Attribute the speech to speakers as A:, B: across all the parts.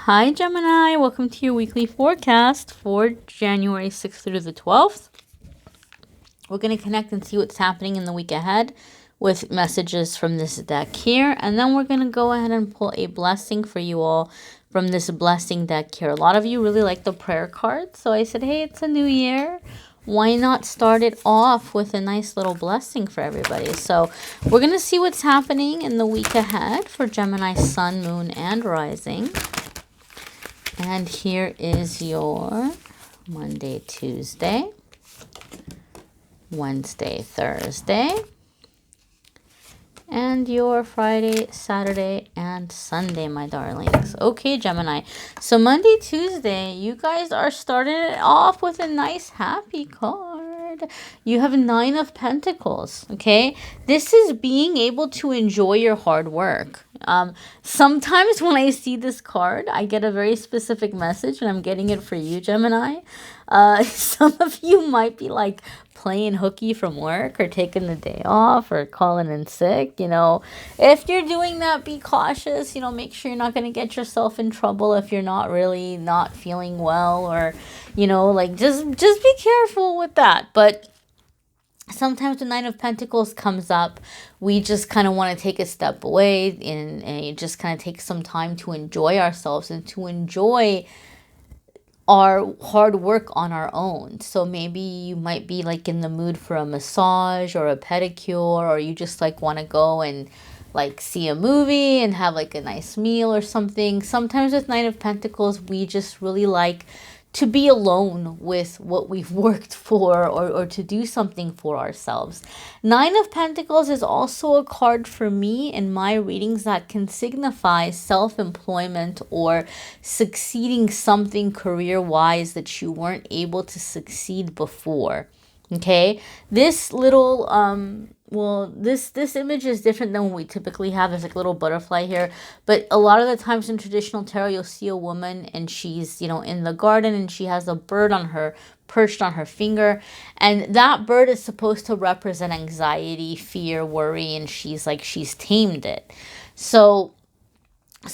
A: Hi Gemini, welcome to your weekly forecast for January 6th through the 12th. We're going to connect and see what's happening in the week ahead with messages from this deck here. And then we're going to go ahead and pull a blessing for you all from this blessing deck here. A lot of you really like the prayer card. So I said, hey, it's a new year. Why not start it off with a nice little blessing for everybody? So we're going to see what's happening in the week ahead for Gemini, Sun, Moon, and Rising. And here is your Monday, Tuesday, Wednesday, Thursday, and your Friday, Saturday, and Sunday, my darlings. Okay, Gemini. So Monday, Tuesday, you guys are starting it off with a nice happy card. You have 9 of Pentacles, okay? This is being able to enjoy your hard work. Sometimes when I see this card, I get a very specific message, and I'm getting it for you, Gemini. Some of you might be like playing hooky from work or taking the day off or calling in sick. You know, if you're doing that, be cautious. You know, make sure you're not going to get yourself in trouble if you're not feeling well, or, you know, like just be careful with that. But sometimes the 9 of Pentacles comes up, we just kind of want to take a step away and just kind of take some time to enjoy ourselves and to enjoy our hard work on our own. So maybe you might be like in the mood for a massage or a pedicure, or you just like want to go and like see a movie and have like a nice meal or something. Sometimes with 9 of Pentacles, we just really like to be alone with what we've worked for, or to do something for ourselves. 9 of Pentacles is also a card for me in my readings that can signify self-employment or succeeding something career-wise that you weren't able to succeed before. Okay, this little this image is different than what we typically have. There's like a little butterfly here, but a lot of the times in traditional tarot, you'll see a woman and she's, you know, in the garden and she has a bird on her, perched on her finger, and that bird is supposed to represent anxiety, fear, worry, and she's tamed it. So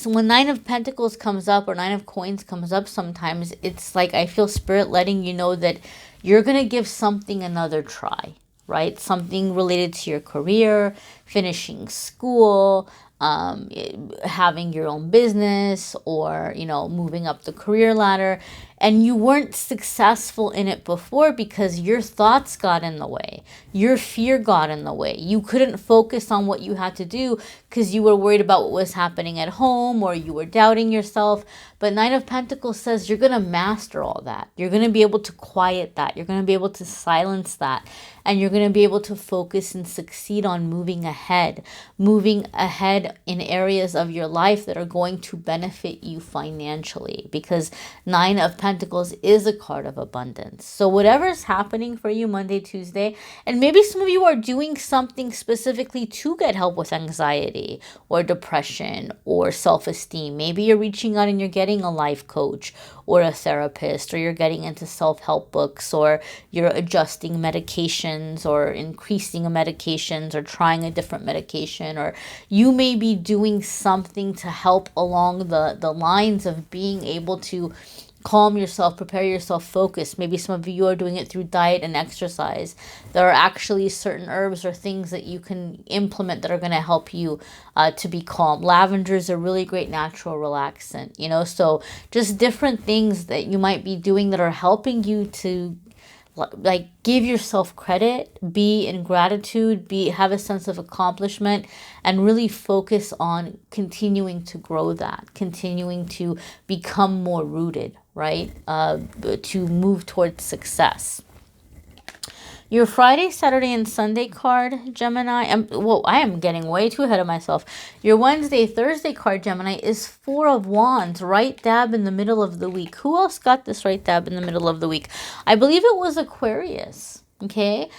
A: when 9 of Pentacles comes up, or 9 of Coins comes up, sometimes it's like I feel Spirit letting you know that you're going to give something another try, right? Something related to your career, finishing school, having your own business, or, you know, moving up the career ladder. And you weren't successful in it before because your thoughts got in the way. Your fear got in the way. You couldn't focus on what you had to do because you were worried about what was happening at home, or you were doubting yourself. But 9 of Pentacles says you're going to master all that. You're going to be able to quiet that. You're going to be able to silence that. And you're going to be able to focus and succeed on moving ahead in areas of your life that are going to benefit you financially, because 9 of Pentacles is a card of abundance. So whatever's happening for you Monday, Tuesday, and maybe some of you are doing something specifically to get help with anxiety or depression or self-esteem. Maybe you're reaching out and you're getting a life coach or a therapist, or you're getting into self-help books, or you're adjusting medications or increasing medications or trying a different medication, or you may be doing something to help along the lines of being able to calm yourself, prepare yourself, focus. Maybe some of you are doing it through diet and exercise. There are actually certain herbs or things that you can implement that are going to help you to be calm. Lavender is a really great natural relaxant, you know, so just different things that you might be doing that are helping you to like give yourself credit, be in gratitude, have a sense of accomplishment, and really focus on continuing to grow that, continuing to become more rooted, right? To move towards success. Your Friday, Saturday, and Sunday card, Gemini, I am getting way too ahead of myself. Your Wednesday, Thursday card, Gemini, is 4 of Wands, right dab in the middle of the week. Who else got this right dab in the middle of the week? I believe it was Aquarius. Okay,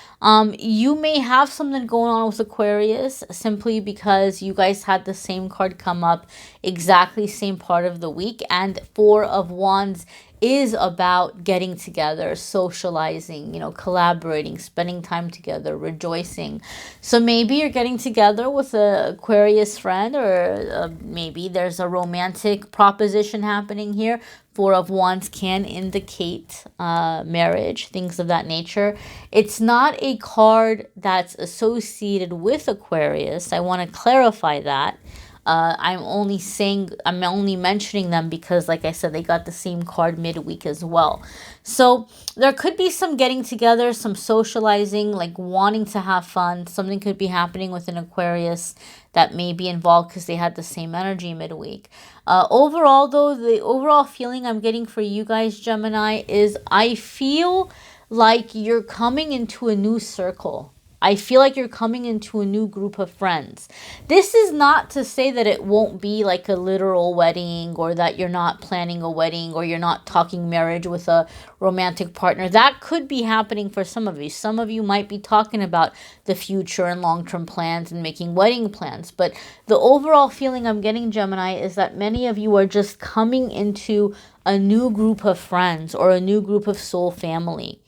A: you may have something going on with Aquarius simply because you guys had the same card come up exactly same part of the week. And Four of Wands is about getting together, socializing, collaborating, spending time together, rejoicing. So maybe you're getting together with a Aquarius friend, or maybe there's a romantic proposition happening here. Four of Wands can indicate marriage, things of that nature. It's not a card that's associated with Aquarius. I want to clarify that. I'm only mentioning them because, like I said, they got the same card midweek as well. So there could be some getting together, some socializing, like wanting to have fun. Something could be happening with an Aquarius that may be involved because they had the same energy midweek. Overall, though, the overall feeling I'm getting for you guys, Gemini, is I feel like you're coming into a new circle. I feel like you're coming into a new group of friends. This is not to say that it won't be like a literal wedding, or that you're not planning a wedding, or you're not talking marriage with a romantic partner. That could be happening for some of you. Some of you might be talking about the future and long-term plans and making wedding plans. But the overall feeling I'm getting, Gemini, is that many of you are just coming into a new group of friends or a new group of soul family.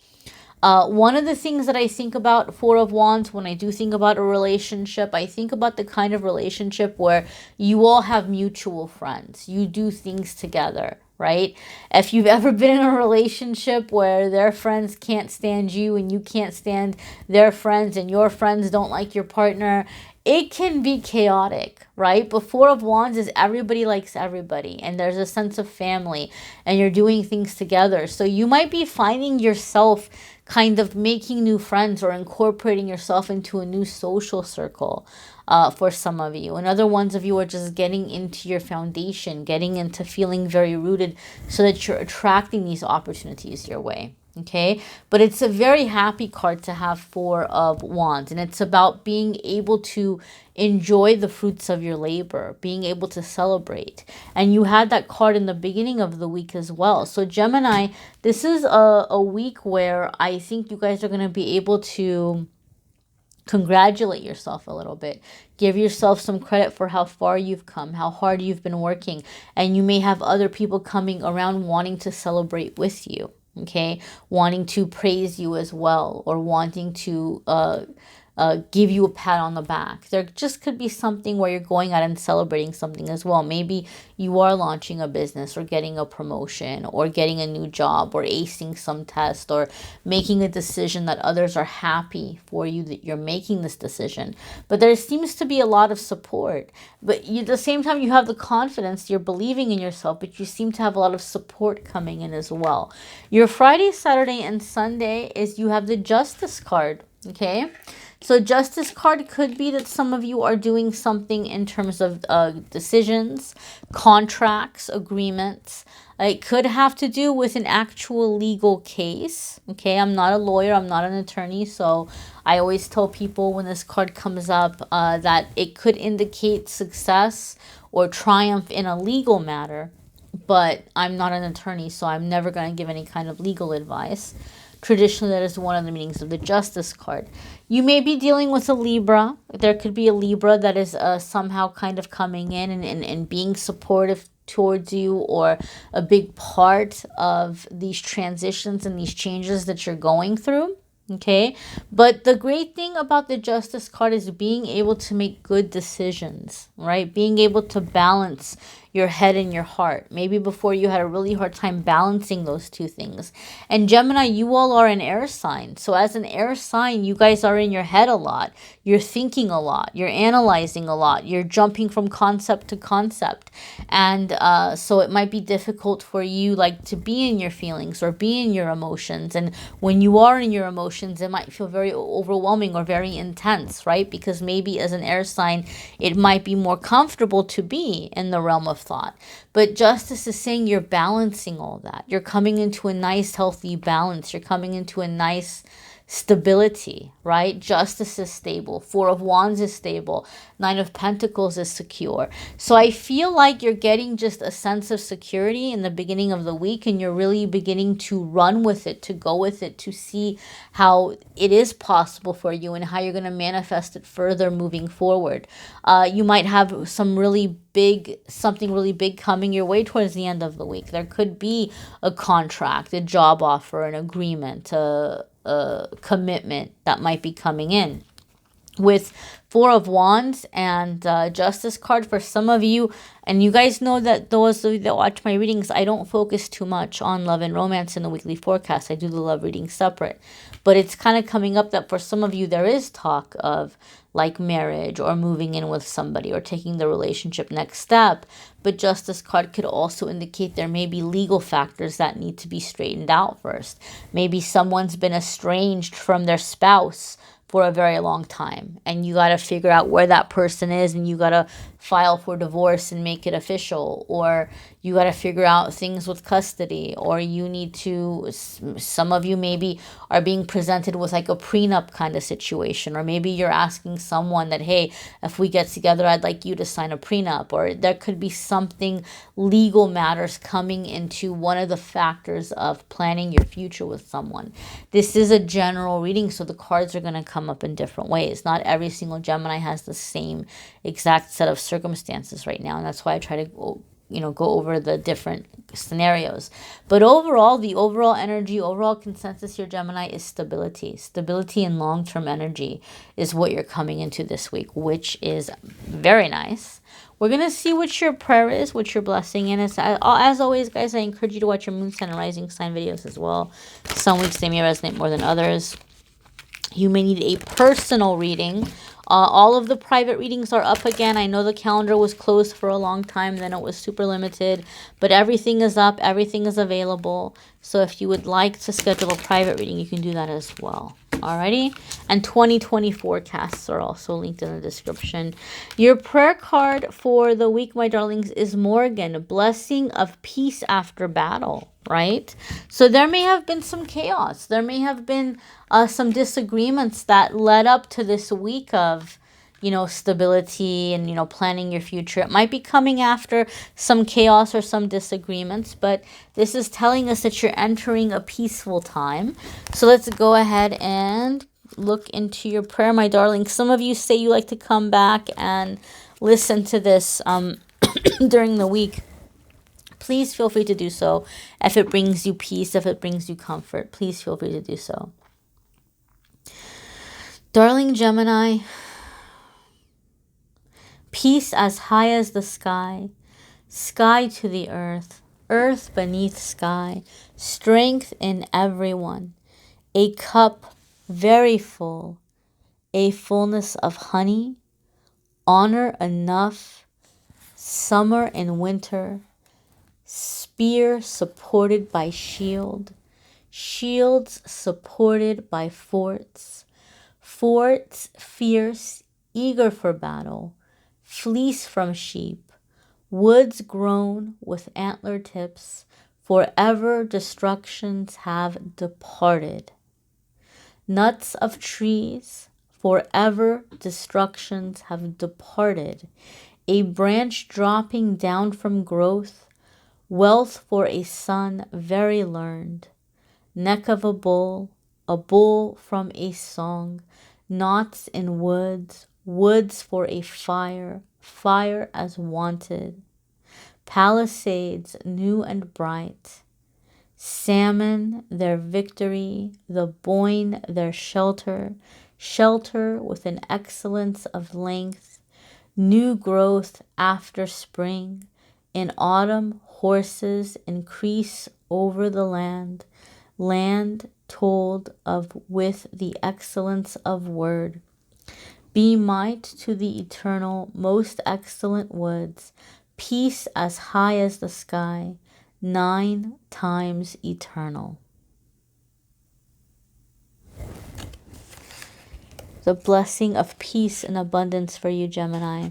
A: One of the things that I think about Four of Wands when I do think about a relationship, I think about the kind of relationship where you all have mutual friends. You do things together, right? If you've ever been in a relationship where their friends can't stand you and you can't stand their friends, and your friends don't like your partner, it can be chaotic, right? But Four of Wands is everybody likes everybody, and there's a sense of family, and you're doing things together. So you might be finding yourself kind of making new friends or incorporating yourself into a new social circle for some of you. And other ones of you are just getting into your foundation, getting into feeling very rooted so that you're attracting these opportunities your way. Okay, but it's a very happy card to have Four of Wands, and it's about being able to enjoy the fruits of your labor, being able to celebrate. And you had that card in the beginning of the week as well. So Gemini, this is a week where I think you guys are going to be able to congratulate yourself a little bit. Give yourself some credit for how far you've come, how hard you've been working. And you may have other people coming around wanting to celebrate with you. Okay, wanting to praise you as well, or wanting to give you a pat on the back. There just could be something where you're going out and celebrating something as well. Maybe you are launching a business, or getting a promotion, or getting a new job, or acing some test, or making a decision that others are happy for you that you're making this decision. But there seems to be a lot of support. But at the same time, you have the confidence, you're believing in yourself, but you seem to have a lot of support coming in as well. Your Friday, Saturday, and Sunday is you have the Justice card, okay? So Justice card could be that some of you are doing something in terms of decisions, contracts, agreements. It could have to do with an actual legal case. Okay, I'm not a lawyer, I'm not an attorney, so I always tell people when this card comes up that it could indicate success or triumph in a legal matter, but I'm not an attorney, so I'm never going to give any kind of legal advice. Traditionally, that is one of the meanings of the Justice card. You may be dealing with a Libra. There could be a Libra that is somehow kind of coming in and being supportive towards you, or a big part of these transitions and these changes that you're going through. Okay, but the great thing about the Justice card is being able to make good decisions, right? Being able to balance your head and your heart. Maybe before you had a really hard time balancing those two things. And Gemini, you all are an air sign. So as an air sign, you guys are in your head a lot. You're thinking a lot. You're analyzing a lot. You're jumping from concept to concept. And so it might be difficult for you like to be in your feelings or be in your emotions. And when you are in your emotions, it might feel very overwhelming or very intense, right? Because maybe as an air sign, it might be more comfortable to be in the realm of thought. But Justice is saying you're balancing all that. You're coming into a nice, healthy balance. You're coming into a nice stability, right? Justice is stable. Four of Wands is stable. Nine of Pentacles is secure. So I feel like you're getting just a sense of security in the beginning of the week, and you're really beginning to run with it, to go with it, to see how it is possible for you and how you're going to manifest it further moving forward. You might have something really big coming your way towards the end of the week. There could be a contract, a job offer, an agreement, a commitment that might be coming in. With Four of Wands and Justice card for some of you, and you guys know that those of you that watch my readings, I don't focus too much on love and romance in the weekly forecast. I do the love reading separate. But it's kind of coming up that for some of you, there is talk of like marriage or moving in with somebody or taking the relationship next step. But Justice card could also indicate there may be legal factors that need to be straightened out first. Maybe someone's been estranged from their spouse for a very long time, and you got to figure out where that person is, and you got to file for divorce and make it official, or you got to figure out things with custody, or you need to, some of you maybe are being presented with like a prenup kind of situation, or maybe you're asking someone that, hey, if we get together, I'd like you to sign a prenup, or there could be something legal matters coming into one of the factors of planning your future with someone. This is a general reading, so the cards are going to come up in different ways. Not every single Gemini has the same exact set of circumstances right now, and that's why I try to go over the different scenarios. But overall, the overall energy, overall consensus here, Gemini, is stability. Stability and long-term energy is what you're coming into this week, which is very nice. We're going to see what your prayer is, what your blessing is. As always, guys, I encourage you to watch your moon sign and rising sign videos as well. Some weeks they may resonate more than others. You may need a personal reading. All of the private readings are up again. I know the calendar was closed for a long time, then it was super limited, but everything is up, everything is available. So if you would like to schedule a private reading, you can do that as well. Alrighty? And 2020 forecasts are also linked in the description. Your prayer card for the week, my darlings, is Morgan, blessing of peace after battle, right? So there may have been some chaos. There may have been some disagreements that led up to this week of, stability and, planning your future. It might be coming after some chaos or some disagreements, but this is telling us that you're entering a peaceful time. So let's go ahead and look into your prayer, my darling. Some of you say you like to come back and listen to this during the week. Please feel free to do so. If it brings you peace, if it brings you comfort, please feel free to do so. Darling Gemini, peace as high as the sky, sky to the earth, earth beneath sky, strength in everyone, a cup very full, a fullness of honey, honor enough, summer and winter, spear supported by shield, shields supported by forts, forts fierce, eager for battle, fleece from sheep, woods grown with antler tips, forever destructions have departed. Nuts of trees, forever destructions have departed. A branch dropping down from growth, wealth for a son very learned. Neck of a bull from a song, knots in woods, woods for a fire, fire as wanted. Palisades new and bright, salmon their victory, the boyne their shelter, shelter with an excellence of length, new growth after spring. In autumn horses increase over the land, land told of with the excellence of word. Be might to the eternal, most excellent woods, peace as high as the sky, 9 times eternal. The blessing of peace and abundance for you, Gemini.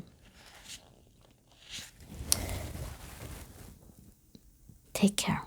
A: Take care.